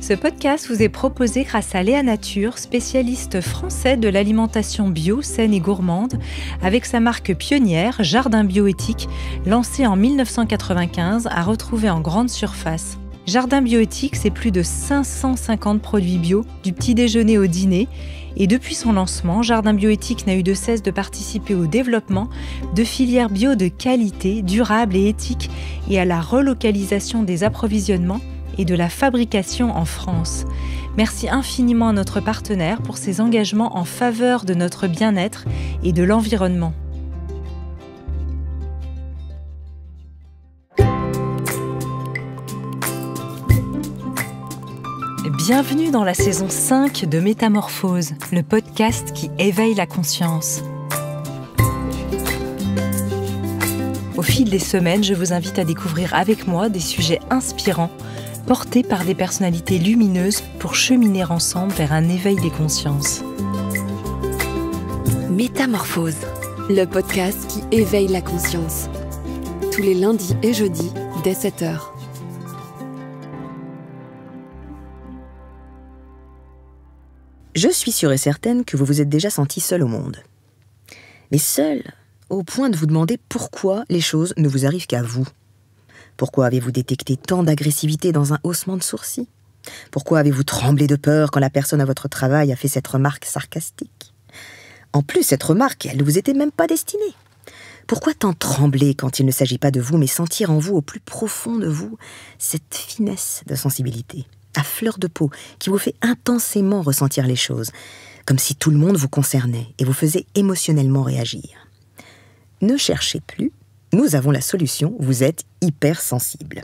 Ce podcast vous est proposé grâce à Léa Nature, spécialiste français de l'alimentation bio, saine et gourmande, avec sa marque pionnière, Jardin Bioéthique, lancée en 1995, à retrouver en grande surface. Jardin Bioéthique, c'est plus de 550 produits bio, du petit déjeuner au dîner. Et depuis son lancement, Jardin Bioéthique n'a eu de cesse de participer au développement de filières bio de qualité, durables et éthiques, et à la relocalisation des approvisionnements et de la fabrication en France. Merci infiniment à notre partenaire pour ses engagements en faveur de notre bien-être et de l'environnement. Bienvenue dans la saison 5 de Métamorphose, le podcast qui éveille la conscience. Au fil des semaines, je vous invite à découvrir avec moi des sujets inspirants, portés par des personnalités lumineuses pour cheminer ensemble vers un éveil des consciences. Métamorphose, le podcast qui éveille la conscience. Tous les lundis et jeudis, dès 7h. Je suis sûre et certaine que vous vous êtes déjà senti seul au monde. Mais seul au point de vous demander pourquoi les choses ne vous arrivent qu'à vous. Pourquoi avez-vous détecté tant d'agressivité dans un haussement de sourcils ? Pourquoi avez-vous tremblé de peur quand la personne à votre travail a fait cette remarque sarcastique ? En plus, cette remarque, elle ne vous était même pas destinée. Pourquoi tant trembler quand il ne s'agit pas de vous, mais sentir en vous, au plus profond de vous, cette finesse de sensibilité à fleur de peau, qui vous fait intensément ressentir les choses, comme si tout le monde vous concernait et vous faisait émotionnellement réagir. Ne cherchez plus, nous avons la solution, vous êtes hypersensible.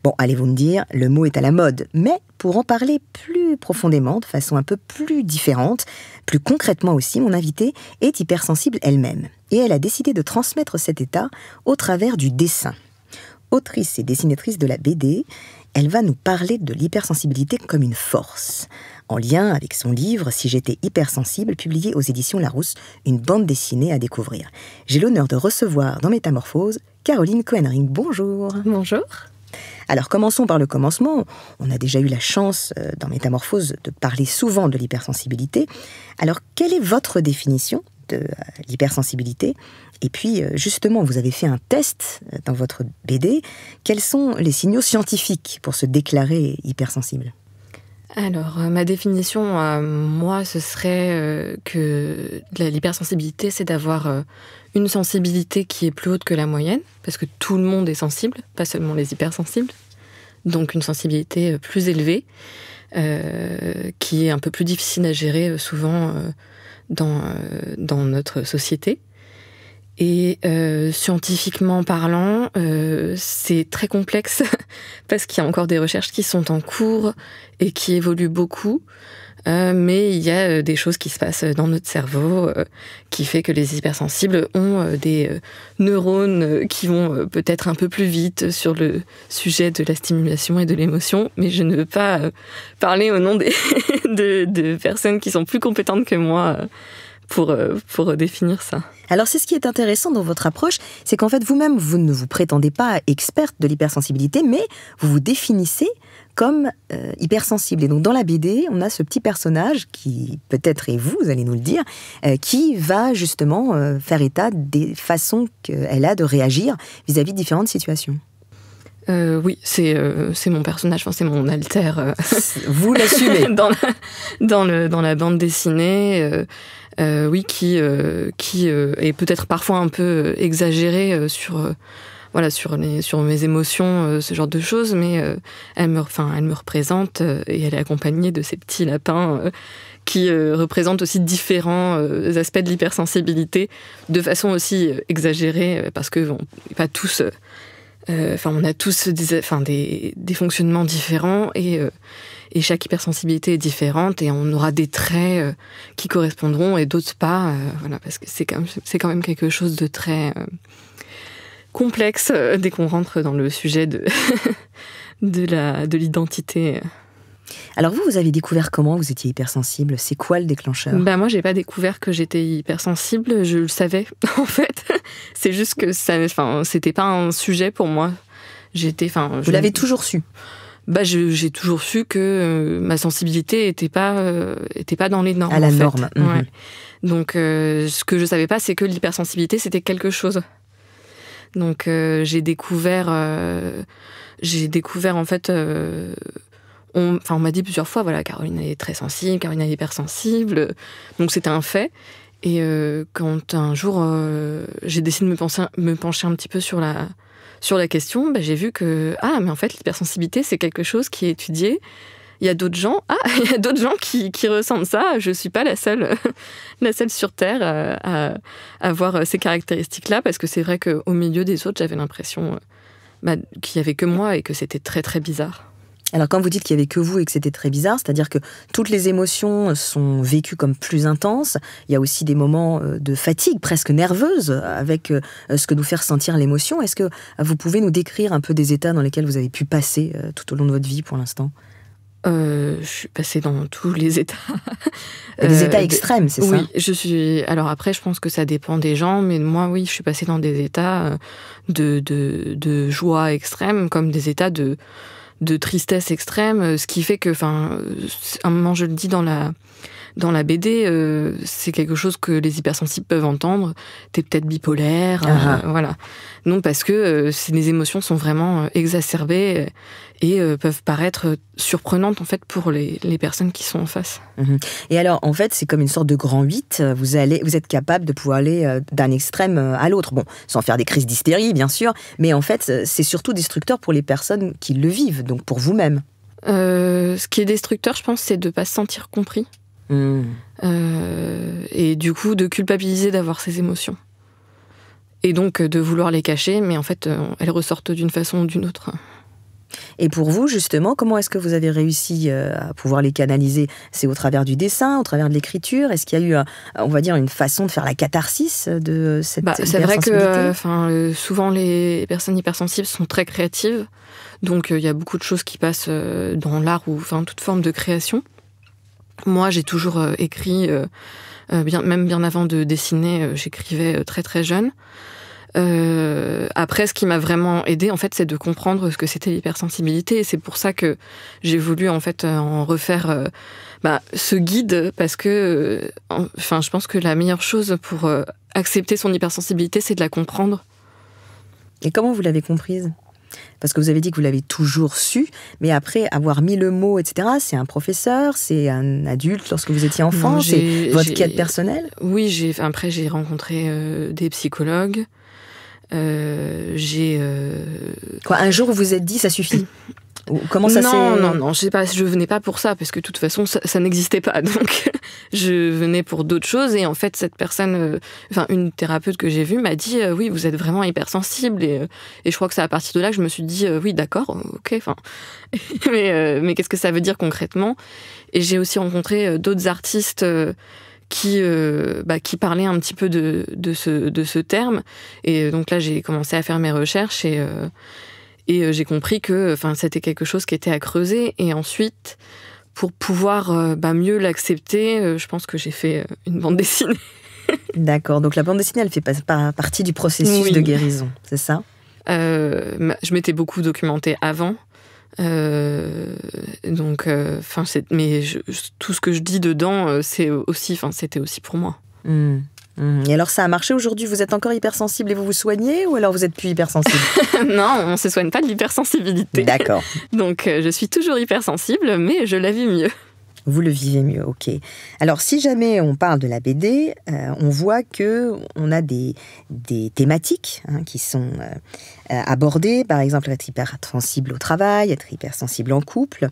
Bon, allez-vous me dire, le mot est à la mode, mais pour en parler plus profondément, de façon un peu plus différente, plus concrètement aussi, mon invitée est hypersensible elle-même, et elle a décidé de transmettre cet état au travers du dessin. Autrice et dessinatrice de la BD, elle va nous parler de l'hypersensibilité comme une force, en lien avec son livre « Si j'étais hypersensible » publié aux éditions Larousse, une bande dessinée à découvrir. J'ai l'honneur de recevoir dans Métamorphose Caroline Cohenring. Bonjour. Bonjour. Alors commençons par le commencement. On a déjà eu la chance dans Métamorphose de parler souvent de l'hypersensibilité. Alors quelle est votre définition de l'hypersensibilité ? Et puis, justement, vous avez fait un test dans votre BD. Quels sont les signaux scientifiques pour se déclarer hypersensible ? Alors, ma définition, moi, ce serait que l'hypersensibilité, c'est d'avoir une sensibilité qui est plus haute que la moyenne, parce que tout le monde est sensible, pas seulement les hypersensibles. Donc, une sensibilité plus élevée, qui est un peu plus difficile à gérer souvent dans notre société. Et scientifiquement parlant, c'est très complexe parce qu'il y a encore des recherches qui sont en cours et qui évoluent beaucoup. Mais il y a des choses qui se passent dans notre cerveau qui fait que les hypersensibles ont des neurones qui vont peut-être un peu plus vite sur le sujet de la stimulation et de l'émotion. Mais je ne veux pas parler au nom de personnes qui sont plus compétentes que moi pour définir ça. Alors c'est ce qui est intéressant dans votre approche, c'est qu'en fait vous-même, vous ne vous prétendez pas experte de l'hypersensibilité, mais vous vous définissez comme hypersensible. Et donc dans la BD, on a ce petit personnage qui, peut-être est vous allez nous le dire, qui va justement faire état des façons qu'elle a de réagir vis-à-vis de différentes situations. Oui, c'est mon personnage, enfin, c'est mon alter. Vous l'assumez dans la bande dessinée. Oui, qui est peut-être parfois un peu exagérée sur mes émotions, ce genre de choses, mais elle me représente et elle est accompagnée de ces petits lapins qui représentent aussi différents aspects de l'hypersensibilité de façon aussi exagérée, parce que pas tous. On a tous des fonctionnements différents et chaque hypersensibilité est différente et on aura des traits qui correspondront et d'autres pas. Parce que c'est quand même quelque chose de très complexe dès qu'on rentre dans le sujet de l'identité. Alors vous avez découvert comment vous étiez hypersensible ? C'est quoi le déclencheur ? Moi, j'ai pas découvert que j'étais hypersensible, je le savais, en fait. C'est juste que c'était pas un sujet pour moi. Vous l'avez toujours su ? j'ai toujours su que ma sensibilité était pas dans les normes. À la norme. Ouais. Donc, ce que je savais pas, c'est que l'hypersensibilité, c'était quelque chose. Donc, j'ai découvert en fait. On m'a dit plusieurs fois, voilà, Caroline est très sensible, Caroline est hypersensible. Donc, c'était un fait. Et quand un jour, j'ai décidé de me pencher un petit peu sur la question, j'ai vu que, mais en fait, l'hypersensibilité, c'est quelque chose qui est étudié. Il y a d'autres gens, qui ressentent ça. Je ne suis pas la seule sur Terre à avoir ces caractéristiques-là, parce que c'est vrai qu'au milieu des autres, j'avais l'impression qu'il n'y avait que moi et que c'était très, très bizarre. Alors quand vous dites qu'il n'y avait que vous et que c'était très bizarre, c'est-à-dire que toutes les émotions sont vécues comme plus intenses, il y a aussi des moments de fatigue presque nerveuse avec ce que nous fait ressentir l'émotion. Est-ce que vous pouvez nous décrire un peu des états dans lesquels vous avez pu passer tout au long de votre vie pour l'instant ? Je suis passée dans tous les états. Des états extrêmes, c'est ça ? Oui, alors après, je pense que ça dépend des gens, mais moi, oui, je suis passée dans des états de joie extrême, comme des états de tristesse extrême, ce qui fait que, à un moment, je le dis dans la BD, c'est quelque chose que les hypersensibles peuvent entendre. T'es peut-être bipolaire, voilà. Non, parce que les émotions sont vraiment exacerbées et peuvent paraître surprenantes en fait pour les personnes qui sont en face. Et alors, en fait, c'est comme une sorte de grand 8. Vous êtes capable de pouvoir aller d'un extrême à l'autre. Bon, sans faire des crises d'hystérie, bien sûr, mais en fait, c'est surtout destructeur pour les personnes qui le vivent, donc pour vous-même. Ce qui est destructeur, je pense, c'est de ne pas se sentir compris. Et du coup, de culpabiliser d'avoir ces émotions. Et donc, de vouloir les cacher, mais en fait, elles ressortent d'une façon ou d'une autre. Et pour vous, justement, comment est-ce que vous avez réussi à pouvoir les canaliser ? C'est au travers du dessin, au travers de l'écriture ? Est-ce qu'il y a eu, on va dire, une façon de faire la catharsis de cette hypersensibilité ? C'est vrai que souvent, les personnes hypersensibles sont très créatives. Donc, il y a beaucoup de choses qui passent dans l'art ou toute forme de création. Moi, j'ai toujours écrit, même bien avant de dessiner, j'écrivais très très jeune. Après, ce qui m'a vraiment aidée, en fait, c'est de comprendre ce que c'était l'hypersensibilité. Et c'est pour ça que j'ai voulu, en fait, en refaire ce guide, parce que, je pense que la meilleure chose pour accepter son hypersensibilité, c'est de la comprendre. Et comment vous l'avez comprise ? Parce que vous avez dit que vous l'avez toujours su, mais après avoir mis le mot, etc., c'est un professeur, c'est un adulte lorsque vous étiez enfant, c'est votre quête personnelle ? Oui, après j'ai rencontré des psychologues. Un jour vous vous êtes dit ça suffit ? Comment ça Non, je venais pas pour ça, parce que de toute façon ça n'existait pas, donc je venais pour d'autres choses. Et en fait, cette personne, une thérapeute que j'ai vue m'a dit oui, vous êtes vraiment hypersensible, et je crois que c'est à partir de là que je me suis dit oui, d'accord, ok, mais qu'est-ce que ça veut dire concrètement ? Et j'ai aussi rencontré d'autres artistes qui parlaient un petit peu de ce terme, et donc là j'ai commencé à faire mes recherches et j'ai compris que c'était quelque chose qui était à creuser. Et ensuite, pour pouvoir mieux l'accepter, je pense que j'ai fait une bande dessinée. D'accord, donc la bande dessinée, elle fait partie du processus de guérison, c'est ça ? Je m'étais beaucoup documentée avant. Tout ce que je dis dedans, c'était aussi pour moi. Et alors ça a marché aujourd'hui ? Vous êtes encore hypersensible et vous vous soignez, ou alors vous êtes plus hypersensible ? Non, on ne se soigne pas de l'hypersensibilité. D'accord. Donc je suis toujours hypersensible, mais je la vis mieux. Vous le vivez mieux, ok. Alors, si jamais on parle de la BD, on voit qu'on a des thématiques qui sont abordées. Par exemple, être hypersensible au travail, être hypersensible en couple.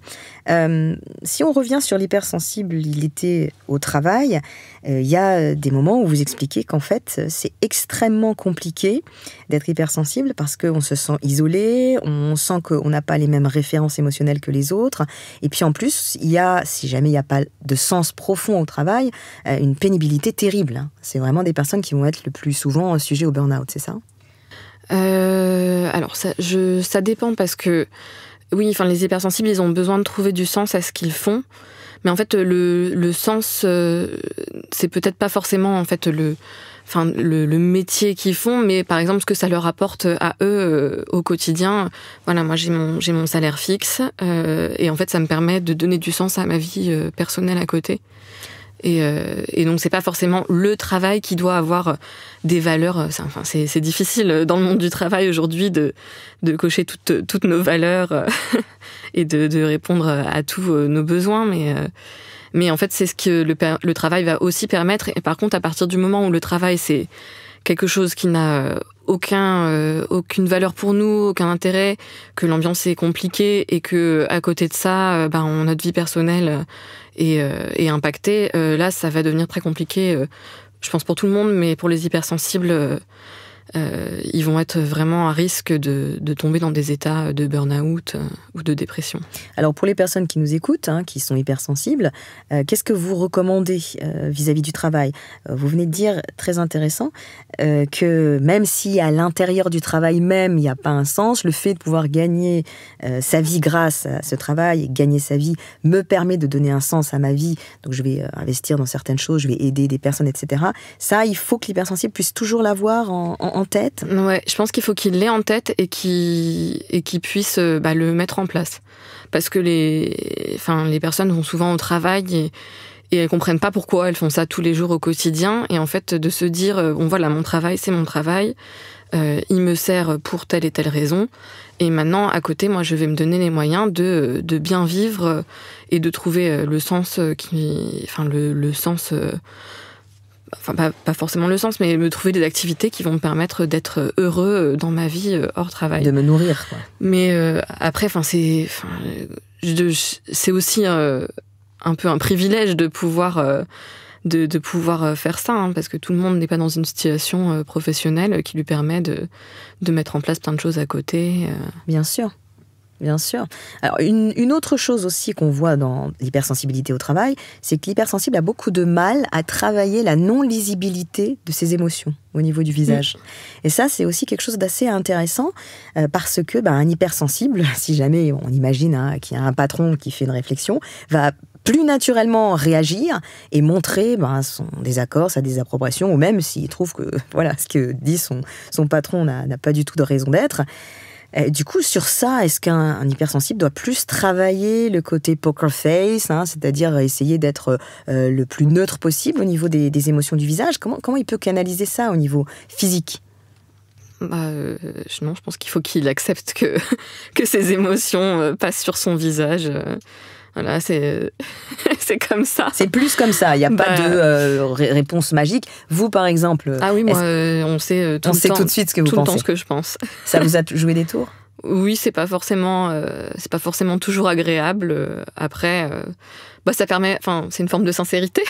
Si on revient sur l'hypersensibilité au travail, il y a des moments où vous expliquez qu'en fait, c'est extrêmement compliqué d'être hypersensible parce qu'on se sent isolé, on sent qu'on n'a pas les mêmes références émotionnelles que les autres. Et puis en plus, il y a, si jamais il n'y a pas de sens profond au travail, une pénibilité terrible. C'est vraiment des personnes qui vont être le plus souvent sujets au burn-out, c'est ça ? Alors, ça dépend, parce que, oui, les hypersensibles, ils ont besoin de trouver du sens à ce qu'ils font. Mais en fait, le sens, c'est peut-être pas forcément, en fait, le métier qu'ils font, mais par exemple ce que ça leur apporte à eux au quotidien. Voilà, moi j'ai mon salaire fixe et en fait ça me permet de donner du sens à ma vie personnelle à côté. Et donc c'est pas forcément le travail qui doit avoir des valeurs. C'est difficile dans le monde du travail aujourd'hui de cocher toutes nos valeurs et de répondre à tous nos besoins, mais en fait c'est ce que le travail va aussi permettre. Et par contre, à partir du moment où le travail c'est quelque chose qui n'a aucune valeur pour nous, aucun intérêt, que l'ambiance est compliquée et que à côté de ça, notre vie personnelle est impactée, là ça va devenir très compliqué, je pense pour tout le monde, mais pour les hypersensibles, ils vont être vraiment à risque de tomber dans des états de burn-out ou de dépression. Alors pour les personnes qui nous écoutent, qui sont hypersensibles, qu'est-ce que vous recommandez vis-à-vis du travail ? Vous venez de dire, très intéressant, que même si à l'intérieur du travail même, il n'y a pas un sens, le fait de pouvoir gagner sa vie grâce à ce travail, et gagner sa vie, me permet de donner un sens à ma vie, donc je vais investir dans certaines choses, je vais aider des personnes, etc. Ça, il faut que l'hypersensible puisse toujours l'avoir en tête. Ouais, je pense qu'il faut qu'il l'ait en tête et qu'il puisse le mettre en place. Parce que les personnes vont souvent au travail et elles comprennent pas pourquoi elles font ça tous les jours au quotidien. Et en fait, de se dire, voilà, mon travail, c'est mon travail. Il me sert pour telle et telle raison. Et maintenant, à côté, moi, je vais me donner les moyens de bien vivre et de trouver le sens le sens... pas forcément le sens, mais me trouver des activités qui vont me permettre d'être heureux dans ma vie hors travail. De me nourrir, quoi. Mais après, c'est aussi un peu un privilège de pouvoir faire ça, parce que tout le monde n'est pas dans une situation professionnelle qui lui permet de mettre en place plein de choses à côté. Bien sûr. Bien sûr. Alors, une autre chose aussi qu'on voit dans l'hypersensibilité au travail, c'est que l'hypersensible a beaucoup de mal à travailler la non-lisibilité de ses émotions au niveau du visage. Et ça, c'est aussi quelque chose d'assez intéressant parce que un hypersensible, si jamais on imagine qu'il y a un patron qui fait une réflexion, va plus naturellement réagir et montrer son désaccord, sa désapprobation, ou même s'il trouve que ce que dit son patron n'a pas du tout de raison d'être. Du coup, sur ça, est-ce qu'un hypersensible doit plus travailler le côté poker face, c'est-à-dire essayer d'être le plus neutre possible au niveau des émotions du visage ? Comment il peut canaliser ça au niveau physique ? Non, je pense qu'il faut qu'il accepte que ses émotions passent sur son visage. Voilà, c'est comme ça. C'est plus comme ça, il n'y a pas de réponse magique. Vous, par exemple... Ah oui, moi, on sait tout de suite ce que vous pensez. Tout le temps ce que je pense. Ça vous a joué des tours ? Oui, c'est pas forcément toujours agréable. Après, ça permet... c'est une forme de sincérité.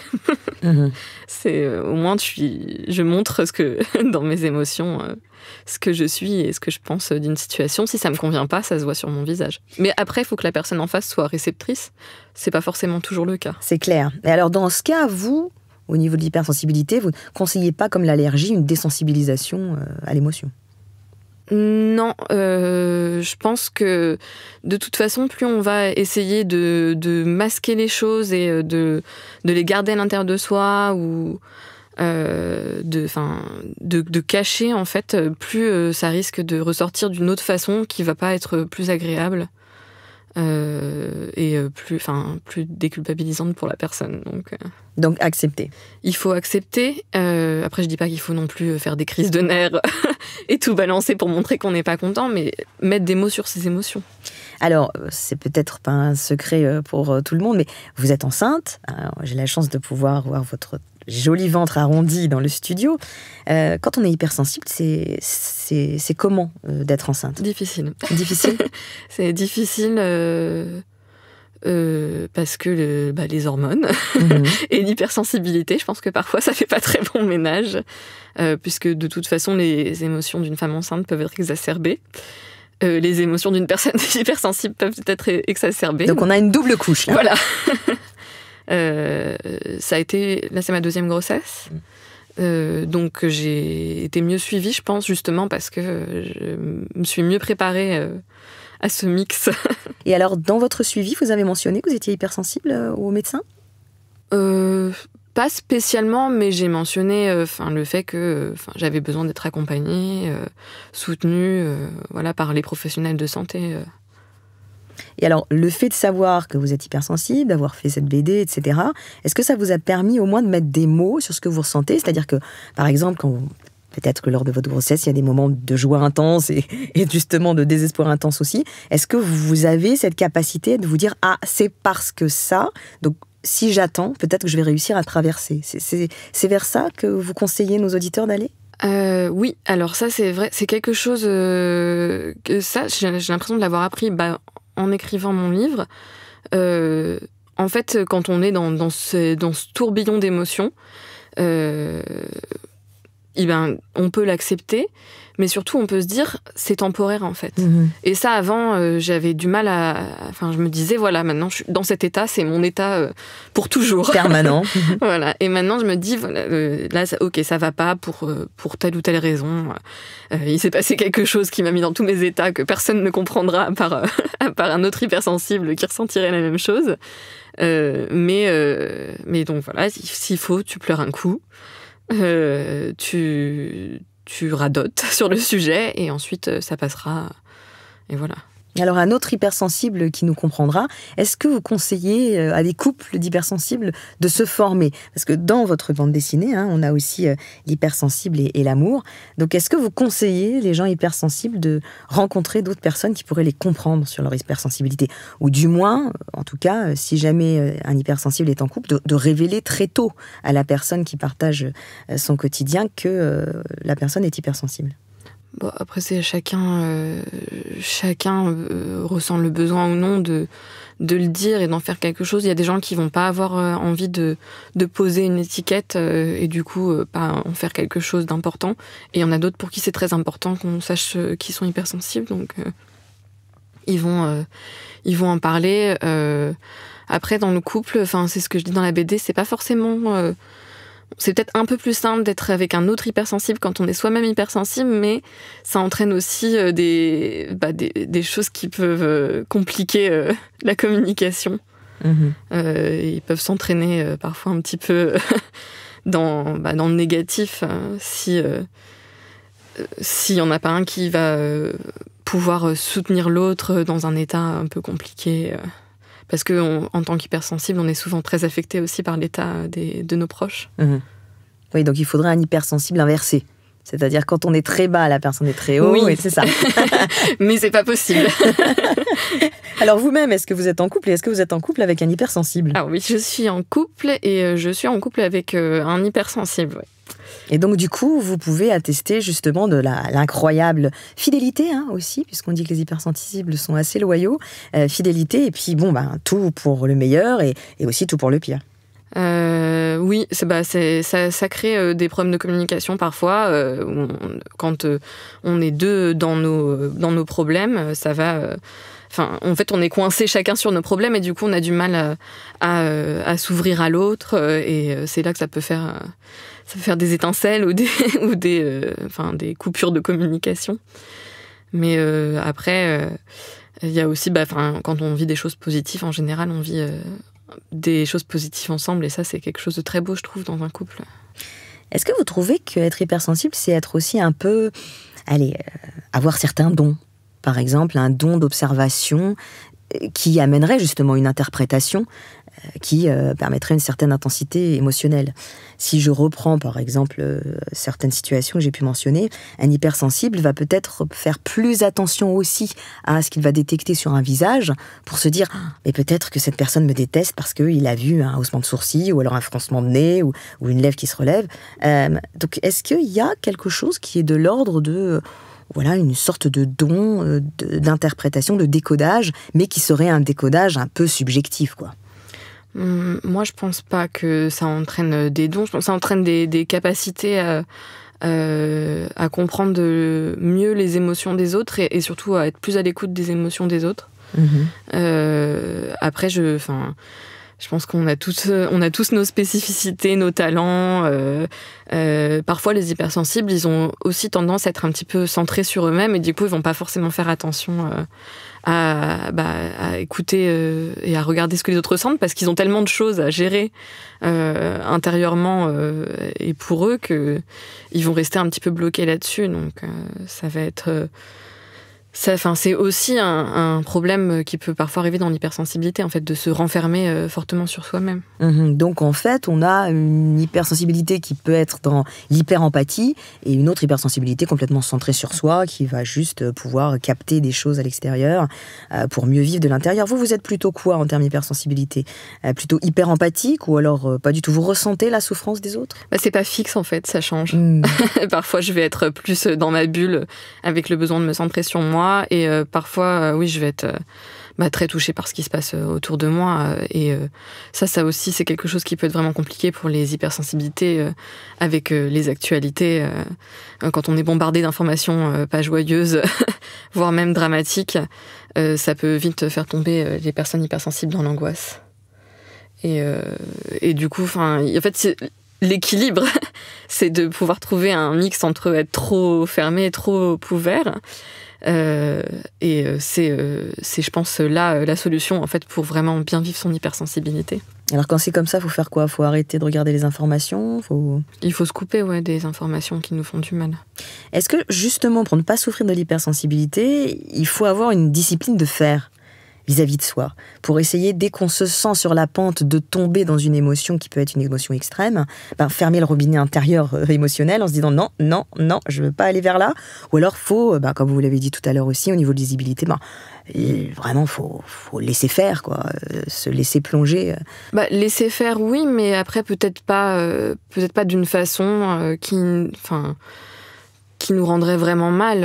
C'est au moins, je montre dans mes émotions... ce que je suis et ce que je pense d'une situation. Si ça me convient pas, ça se voit sur mon visage. Mais après, il faut que la personne en face soit réceptrice. C'est pas forcément toujours le cas. C'est clair. Et alors, dans ce cas, vous, au niveau de l'hypersensibilité, vous ne conseillez pas, comme l'allergie, une désensibilisation à l'émotion ? Non, je pense que de toute façon, plus on va essayer de masquer les choses et de les garder à l'intérieur de soi ou... de cacher, en fait, plus ça risque de ressortir d'une autre façon qui va pas être plus agréable et plus déculpabilisante pour la personne. Donc accepter. Il faut accepter. Après, je dis pas qu'il faut non plus faire des crises de nerfs et tout balancer pour montrer qu'on n'est pas content, mais mettre des mots sur ses émotions. Alors, c'est peut-être pas un secret pour tout le monde, mais vous êtes enceinte. Alors, j'ai la chance de pouvoir voir votre joli ventre arrondi dans le studio. Quand on est hypersensible, c'est comment d'être enceinte ? Difficile. Difficile ? C'est difficile parce que les hormones et l'hypersensibilité, je pense que parfois ça fait pas très bon ménage, puisque de toute façon les émotions d'une femme enceinte peuvent être exacerbées. Les émotions d'une personne hypersensible peuvent être exacerbées. Donc on a une double couche là. Voilà. Ça a été... Là, c'est ma deuxième grossesse. Donc, j'ai été mieux suivie, je pense, justement, parce que je me suis mieux préparée à ce mix. Et alors, dans votre suivi, vous avez mentionné que vous étiez hypersensible au médecin ? Pas spécialement, mais j'ai mentionné le fait que j'avais besoin d'être accompagnée, soutenue par les professionnels de santé. Et alors, le fait de savoir que vous êtes hypersensible, d'avoir fait cette BD, etc., est-ce que ça vous a permis au moins de mettre des mots sur ce que vous ressentez ? C'est-à-dire que, par exemple, peut-être que lors de votre grossesse, il y a des moments de joie intense et justement de désespoir intense aussi. Est-ce que vous avez cette capacité de vous dire « Ah, c'est parce que ça, donc si j'attends, peut-être que je vais réussir à traverser ». C'est vers ça que vous conseillez nos auditeurs d'aller ? Oui, alors ça c'est vrai, c'est quelque chose que ça, j'ai l'impression de l'avoir appris en écrivant mon livre. En fait, quand on est dans ce tourbillon d'émotions, on peut l'accepter, mais surtout on peut se dire c'est temporaire en fait. Et ça avant j'avais du mal je me disais voilà, maintenant je suis dans cet état, c'est mon état pour toujours, permanent. Voilà. Et maintenant je me dis voilà, là ok, ça va pas pour telle ou telle raison, il s'est passé quelque chose qui m'a mis dans tous mes états que personne ne comprendra à part un autre hypersensible qui ressentirait la même chose, mais donc voilà, s'il faut tu pleures un coup, tu radotes sur le sujet et ensuite ça passera et voilà. Alors un autre hypersensible qui nous comprendra, est-ce que vous conseillez à des couples d'hypersensibles de se former ? Parce que dans votre bande dessinée, on a aussi l'hypersensible et l'amour. Donc est-ce que vous conseillez les gens hypersensibles de rencontrer d'autres personnes qui pourraient les comprendre sur leur hypersensibilité ? Ou du moins, en tout cas, si jamais un hypersensible est en couple, de révéler très tôt à la personne qui partage son quotidien que la personne est hypersensible ? Bon, après, c'est chacun ressent le besoin ou non de le dire et d'en faire quelque chose. Il y a des gens qui vont pas avoir envie de poser une étiquette et du coup pas en faire quelque chose d'important. Et il y en a d'autres pour qui c'est très important qu'on sache qu'ils sont hypersensibles, donc ils vont en parler. Après, dans le couple, c'est ce que je dis dans la BD, c'est pas forcément... c'est peut-être un peu plus simple d'être avec un autre hypersensible quand on est soi-même hypersensible, mais ça entraîne aussi des choses qui peuvent compliquer la communication. Ils peuvent s'entraîner parfois un petit peu dans le négatif s'il n'y en a pas un qui va pouvoir soutenir l'autre dans un état un peu compliqué. Parce qu'en tant qu'hypersensible, on est souvent très affecté aussi par l'état de nos proches. Oui, donc il faudrait un hypersensible inversé. C'est-à-dire quand on est très bas, la personne est très haut, oui. Et c'est ça. Mais c'est pas possible. Alors vous-même, est-ce que vous êtes en couple ? Et est-ce que vous êtes en couple avec un hypersensible ? Ah oui, je suis en couple et je suis en couple avec un hypersensible, oui. Et donc, du coup, vous pouvez attester justement de l'incroyable fidélité aussi, puisqu'on dit que les hypersensibles sont assez loyaux. Fidélité, et puis tout pour le meilleur et aussi tout pour le pire. Oui, ça crée des problèmes de communication parfois. Quand on est deux dans nos problèmes, ça va... en fait, on est coincés chacun sur nos problèmes et du coup, on a du mal à s'ouvrir à l'autre. Et c'est là que ça peut faire des étincelles ou des coupures de communication. Mais après, il y a aussi, quand on vit des choses positives, en général, on vit des choses positives ensemble. Et ça, c'est quelque chose de très beau, je trouve, dans un couple. Est-ce que vous trouvez qu'être hypersensible, c'est être aussi un peu... avoir certains dons ? Par exemple, un don d'observation qui amènerait justement une interprétation qui permettrait une certaine intensité émotionnelle. Si je reprends par exemple certaines situations que j'ai pu mentionner, un hypersensible va peut-être faire plus attention aussi à ce qu'il va détecter sur un visage pour se dire « mais peut-être que cette personne me déteste parce qu'il a vu un haussement de sourcils ou alors un froncement de nez ou une lèvre qui se relève ». Donc est-ce qu'il y a quelque chose qui est de l'ordre de... une sorte de don d'interprétation, de décodage, mais qui serait un décodage un peu subjectif, quoi. Moi, je pense pas que ça entraîne des dons. Je pense que ça entraîne des capacités à comprendre mieux les émotions des autres et surtout à être plus à l'écoute des émotions des autres. Après, Je pense qu'on a tous nos spécificités, nos talents. Parfois, les hypersensibles, ils ont aussi tendance à être un petit peu centrés sur eux-mêmes et du coup, ils vont pas forcément faire attention à écouter et à regarder ce que les autres ressentent parce qu'ils ont tellement de choses à gérer intérieurement et pour eux qu'ils vont rester un petit peu bloqués là-dessus. Donc, ça va être... c'est aussi un problème qui peut parfois arriver dans l'hypersensibilité, en fait, de se renfermer fortement sur soi-même. Donc, en fait, on a une hypersensibilité qui peut être dans l'hyperempathie et une autre hypersensibilité complètement centrée sur soi qui va juste pouvoir capter des choses à l'extérieur pour mieux vivre de l'intérieur. Vous êtes plutôt quoi en termes d'hypersensibilité ? Plutôt hyperempathique ou alors pas du tout ? Vous ressentez la souffrance des autres ? C'est pas fixe, en fait, ça change. Parfois, je vais être plus dans ma bulle avec le besoin de me centrer sur moi. Et parfois, oui, je vais être très touchée par ce qui se passe autour de moi. Et ça aussi, c'est quelque chose qui peut être vraiment compliqué pour les hypersensibilités avec les actualités. Quand on est bombardé d'informations pas joyeuses, voire même dramatiques, ça peut vite faire tomber les personnes hypersensibles dans l'angoisse. Et du coup, en fait, l'équilibre, c'est de pouvoir trouver un mix entre être trop fermé et trop ouvert. C'est, je pense, là la solution en fait pour vraiment bien vivre son hypersensibilité. Alors quand c'est comme ça, faut faire quoi ? Faut arrêter de regarder les informations ? Il faut se couper des informations qui nous font du mal. Est-ce que justement pour ne pas souffrir de l'hypersensibilité, il faut avoir une discipline de faire vis-à-vis de soi, pour essayer, dès qu'on se sent sur la pente de tomber dans une émotion qui peut être une émotion extrême, fermer le robinet intérieur émotionnel en se disant non, je ne veux pas aller vers là. Ou alors, faut, comme vous l'avez dit tout à l'heure aussi, au niveau de lisibilité, vraiment, faut laisser faire, quoi, se laisser plonger. Laisser faire, oui, mais après, peut-être pas d'une façon qui nous rendrait vraiment mal.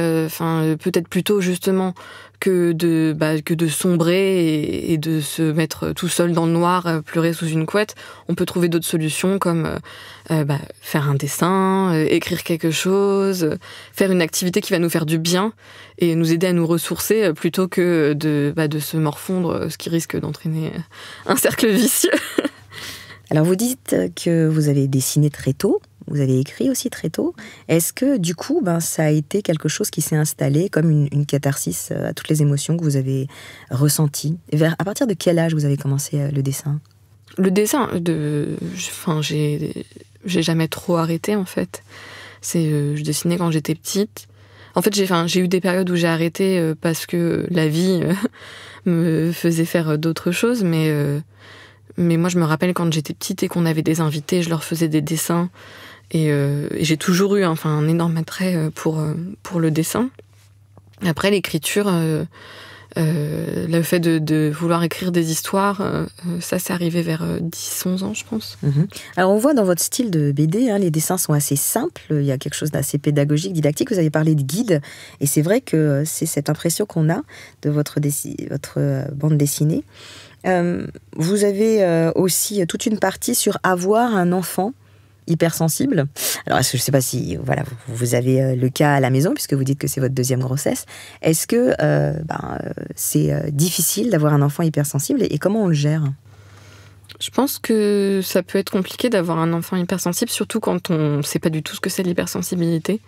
Peut-être plutôt, justement, que de sombrer et de se mettre tout seul dans le noir, pleurer sous une couette. On peut trouver d'autres solutions comme faire un dessin, écrire quelque chose, faire une activité qui va nous faire du bien et nous aider à nous ressourcer plutôt que de se morfondre, ce qui risque d'entraîner un cercle vicieux. Alors vous dites que vous avez dessiné très tôt, vous avez écrit aussi très tôt. Est-ce que du coup, ça a été quelque chose qui s'est installé comme une catharsis à toutes les émotions que vous avez ressenties ? À partir de quel âge vous avez commencé le dessin ? Le dessin, j'ai jamais trop arrêté en fait. Je dessinais quand j'étais petite. En fait, j'ai eu des périodes où j'ai arrêté parce que la vie me faisait faire d'autres choses, mais moi, je me rappelle quand j'étais petite et qu'on avait des invités, je leur faisais des dessins. Et j'ai toujours eu un énorme attrait pour le dessin. Après, l'écriture, le fait de vouloir écrire des histoires, ça, c'est arrivé vers 10-11 ans, je pense. Alors, on voit dans votre style de BD, les dessins sont assez simples. Il y a quelque chose d'assez pédagogique, didactique. Vous avez parlé de guide. Et c'est vrai que c'est cette impression qu'on a de votre bande dessinée. Vous avez aussi toute une partie sur avoir un enfant hypersensible. Alors, je ne sais pas si vous avez le cas à la maison, puisque vous dites que c'est votre deuxième grossesse. Est-ce que c'est difficile d'avoir un enfant hypersensible et comment on le gère ? Je pense que ça peut être compliqué d'avoir un enfant hypersensible, surtout quand on ne sait pas du tout ce que c'est l'hypersensibilité.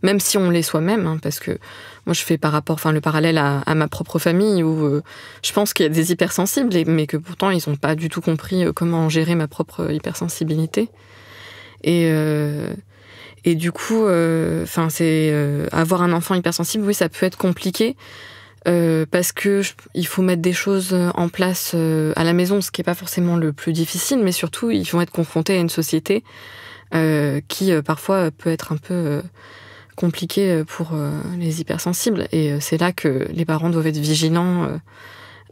Même si on l'est soi-même, parce que moi je fais le parallèle à ma propre famille où je pense qu'il y a des hypersensibles, mais que pourtant ils n'ont pas du tout compris comment gérer ma propre hypersensibilité. Et du coup, avoir un enfant hypersensible, oui, ça peut être compliqué parce que il faut mettre des choses en place à la maison, ce qui n'est pas forcément le plus difficile, mais surtout ils vont être confrontés à une société qui parfois peut être un peu compliqué pour les hypersensibles. Et c'est là que les parents doivent être vigilants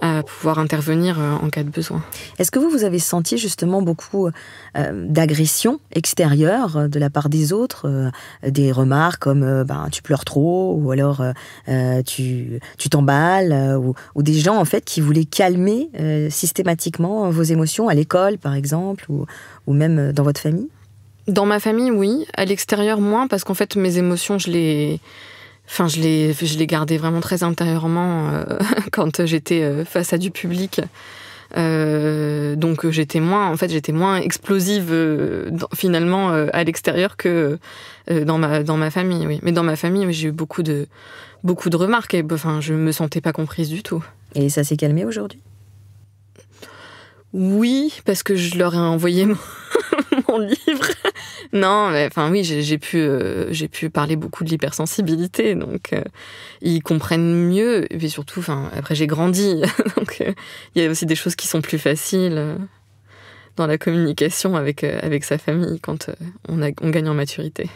à pouvoir intervenir en cas de besoin. Est-ce que vous avez senti justement beaucoup d'agression extérieure de la part des autres, des remarques comme tu pleures trop, ou alors tu t'emballes, ou des gens en fait qui voulaient calmer systématiquement vos émotions à l'école par exemple, ou même dans votre famille ? Dans ma famille, oui. À l'extérieur, moins, parce qu'en fait, mes émotions, je les gardais vraiment très intérieurement quand j'étais face à du public. Donc j'étais moins explosive finalement à l'extérieur que dans ma famille. Oui. Mais dans ma famille, j'ai eu beaucoup de remarques. Et je me sentais pas comprise du tout. Et ça s'est calmé aujourd'hui ? Oui, parce que je leur ai envoyé mon livre. Non, mais oui, j'ai pu parler beaucoup de l'hypersensibilité, donc ils comprennent mieux. Et puis surtout, après j'ai grandi, donc il y a aussi des choses qui sont plus faciles dans la communication avec sa famille quand on gagne en maturité.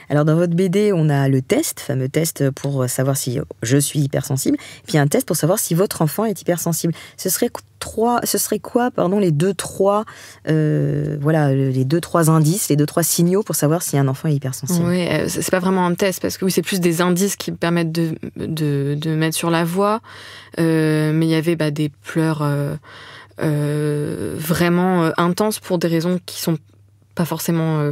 Alors dans votre BD, on a le fameux test pour savoir si je suis hypersensible, puis un test pour savoir si votre enfant est hypersensible. Ce serait quoi, les 2-3 indices, les 2-3 signaux pour savoir si un enfant est hypersensible? Oui, c'est pas vraiment un test, parce que oui, c'est plus des indices qui permettent de mettre sur la voie, mais il y avait des pleurs vraiment intenses pour des raisons qui sont pas forcément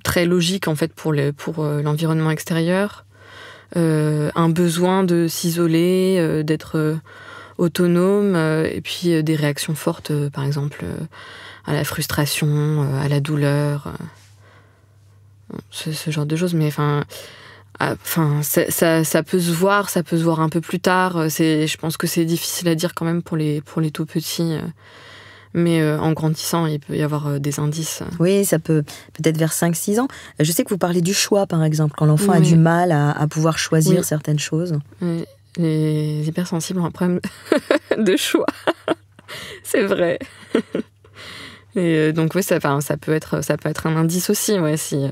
très logiques en fait pour l'environnement extérieur, un besoin de s'isoler, d'être autonome, et puis des réactions fortes, par exemple à la frustration, à la douleur, ce genre de choses. Mais ça peut se voir un peu plus tard. Je pense que c'est difficile à dire quand même pour les tout petits. Mais en grandissant, il peut y avoir des indices. Oui, ça peut-être vers 5-6 ans. Je sais que vous parlez du choix, par exemple, quand l'enfant a du mal à pouvoir choisir certaines choses. Oui. Les hypersensibles ont un problème de choix. C'est vrai. Et donc oui, ça peut être un indice aussi, si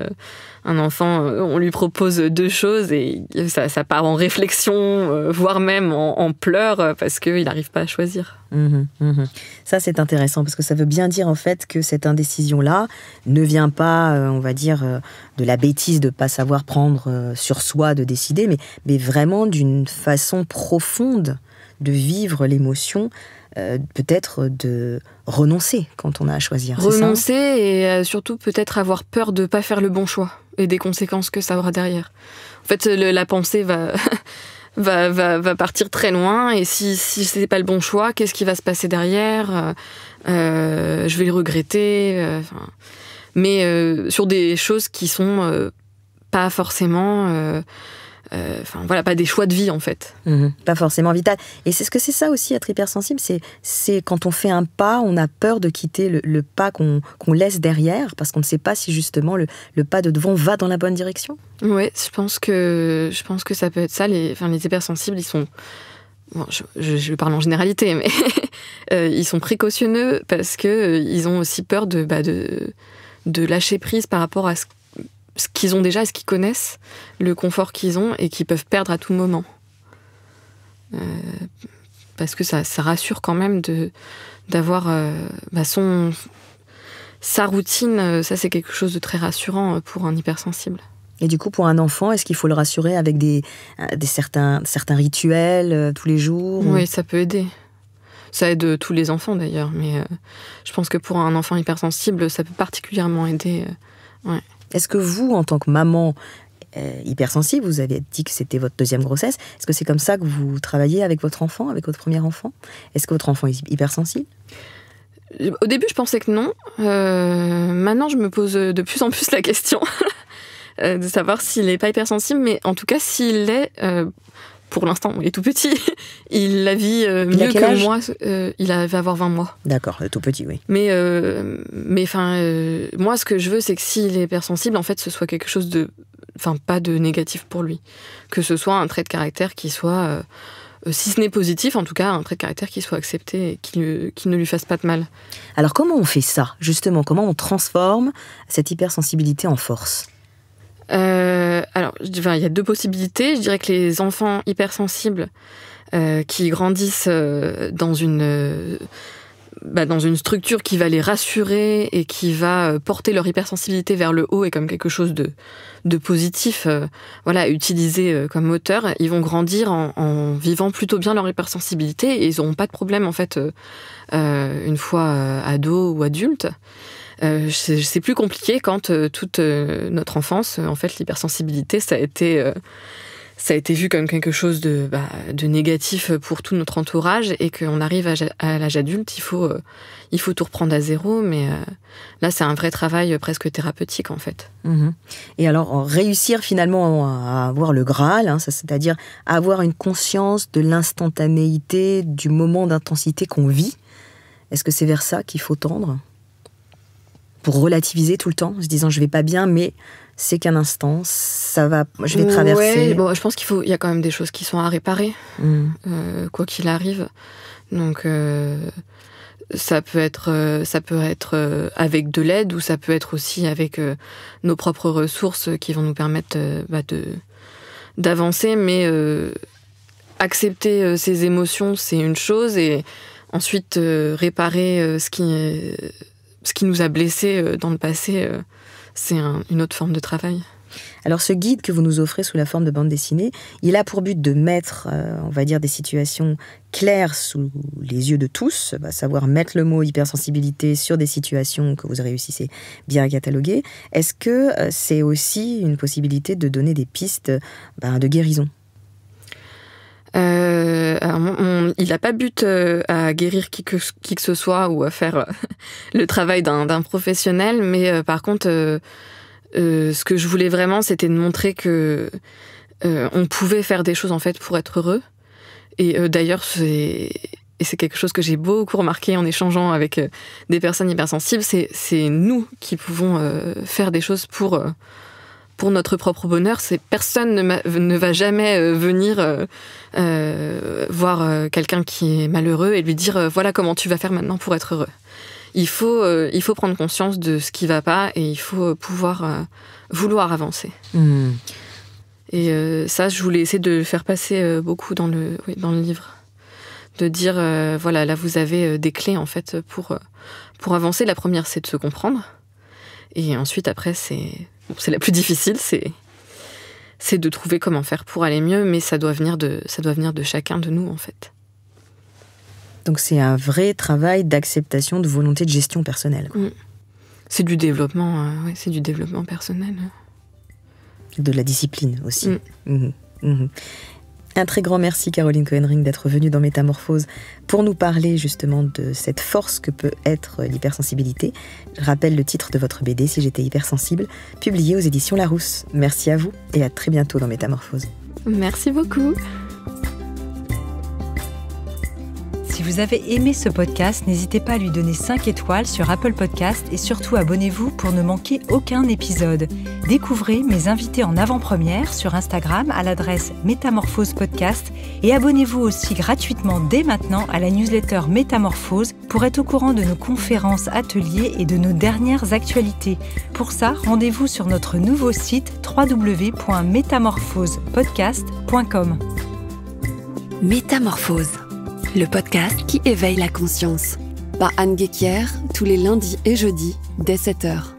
un enfant, on lui propose 2 choses et ça part en réflexion, voire même en pleurs parce qu'il n'arrive pas à choisir. Ça, c'est intéressant parce que ça veut bien dire en fait que cette indécision-là ne vient pas, on va dire, de la bêtise de ne pas savoir prendre sur soi, de décider, mais vraiment d'une façon profonde de vivre l'émotion, peut-être de renoncer quand on a à choisir. Renoncer et surtout peut-être avoir peur de ne pas faire le bon choix et des conséquences que ça aura derrière. En fait, la pensée va partir très loin et si c'est pas le bon choix, qu'est-ce qui va se passer derrière ? Je vais le regretter. Mais sur des choses qui sont pas forcément... pas des choix de vie en fait. Pas forcément vital. Et c'est ça aussi, être hypersensible, c'est quand on fait un pas, on a peur de quitter le pas qu'on laisse derrière, parce qu'on ne sait pas si justement le pas de devant va dans la bonne direction. Oui, je pense que ça peut être ça. Les hypersensibles, ils sont... Bon, je parle en généralité, mais ils sont précautionneux parce qu'ils ont aussi peur de lâcher prise par rapport à ce qu'ils ont déjà et ce qu'ils connaissent, le confort qu'ils ont et qu'ils peuvent perdre à tout moment. Parce que ça rassure quand même d'avoir sa routine, ça c'est quelque chose de très rassurant pour un hypersensible. Et du coup, pour un enfant, est-ce qu'il faut le rassurer avec certains rituels tous les jours ? Oui, ça peut aider. Ça aide tous les enfants d'ailleurs, mais je pense que pour un enfant hypersensible, ça peut particulièrement aider. Ouais. Est-ce que vous, en tant que maman hypersensible, vous avez dit que c'était votre 2e grossesse, est-ce que c'est comme ça que vous travaillez avec votre enfant, avec votre premier enfant ? Est-ce que votre enfant est hypersensible ? Au début, je pensais que non. Maintenant, je me pose de plus en plus la question de savoir s'il n'est pas hypersensible, mais en tout cas, s'il l'est, pour l'instant, il est tout petit, il la vit mieux que moi. Il va avoir 20 mois. D'accord, tout petit, oui. Mais moi, ce que je veux, c'est que s'il est hypersensible, en fait, ce soit quelque chose pas de négatif pour lui. Que ce soit un trait de caractère qui soit, si ce n'est positif, en tout cas, un trait de caractère qui soit accepté et qui ne lui fasse pas de mal. Alors, comment on fait ça, justement ? Comment on transforme cette hypersensibilité en force ? Alors, il y a 2 possibilités. Je dirais que les enfants hypersensibles qui grandissent dans une structure qui va les rassurer et qui va porter leur hypersensibilité vers le haut et comme quelque chose de positif, utilisé comme moteur, ils vont grandir en vivant plutôt bien leur hypersensibilité et ils n'auront pas de problème en fait une fois ados ou adultes. C'est plus compliqué quand toute notre enfance, en fait, l'hypersensibilité, ça a été ça a été vu comme quelque chose de négatif pour tout notre entourage, et qu'on arrive à l'âge adulte, il faut tout reprendre à zéro, mais là c'est un vrai travail presque thérapeutique en fait. Et alors réussir finalement à avoir le Graal, hein, c'est-à-dire avoir une conscience de l'instantanéité, du moment d'intensité qu'on vit, est-ce que c'est vers ça qu'il faut tendre ? Pour relativiser tout le temps, en se disant je vais pas bien, mais c'est qu'un instant, ça va, je vais traverser. Ouais, je pense il y a quand même des choses qui sont à réparer, quoi qu'il arrive. Donc ça peut être avec de l'aide, ou ça peut être aussi avec nos propres ressources qui vont nous permettre d'avancer. Mais accepter ses émotions, c'est une chose, et ensuite réparer ce qui nous a blessés dans le passé, c'est une autre forme de travail. Alors ce guide que vous nous offrez sous la forme de bande dessinée, il a pour but de mettre, on va dire, des situations claires sous les yeux de tous, savoir mettre le mot hypersensibilité sur des situations que vous réussissez bien à cataloguer. Est-ce que c'est aussi une possibilité de donner des pistes de guérison ? Il n'a pas but à guérir qui que ce soit, ou à faire le travail d'un professionnel, mais par contre, ce que je voulais vraiment, c'était de montrer que on pouvait faire des choses en fait pour être heureux. Et d'ailleurs, c'est quelque chose que j'ai beaucoup remarqué en échangeant avec des personnes hypersensibles, c'est nous qui pouvons faire des choses pour notre propre bonheur. Personne ne va jamais venir voir quelqu'un qui est malheureux et lui dire voilà comment tu vas faire maintenant pour être heureux. Il faut prendre conscience de ce qui va pas, et il faut pouvoir vouloir avancer. Et ça, je voulais essayer de le faire passer beaucoup dans le livre. De dire voilà, là vous avez des clés en fait pour avancer. La première, c'est de se comprendre. Et ensuite, après, c'est la plus difficile, c'est de trouver comment faire pour aller mieux, mais ça doit venir de chacun de nous, en fait. Donc c'est un vrai travail d'acceptation, de volonté de gestion personnelle. C'est du développement, c'est du développement personnel. De la discipline aussi. Un très grand merci, Caroline Cohen-Ring, d'être venue dans Métamorphose pour nous parler justement de cette force que peut être l'hypersensibilité. Je rappelle le titre de votre BD, Si j'étais hypersensible, publié aux éditions Larousse. Merci à vous et à très bientôt dans Métamorphose. Merci beaucoup. Si vous avez aimé ce podcast, n'hésitez pas à lui donner 5 étoiles sur Apple Podcast, et surtout abonnez-vous pour ne manquer aucun épisode. Découvrez mes invités en avant-première sur Instagram à l'adresse Métamorphose Podcast, et abonnez-vous aussi gratuitement dès maintenant à la newsletter Métamorphose pour être au courant de nos conférences, ateliers et de nos dernières actualités. Pour ça, rendez-vous sur notre nouveau site www.métamorphosepodcast.com. Métamorphose, le podcast qui éveille la conscience. Par Anne Guéquière, tous les lundis et jeudis, dès 7h.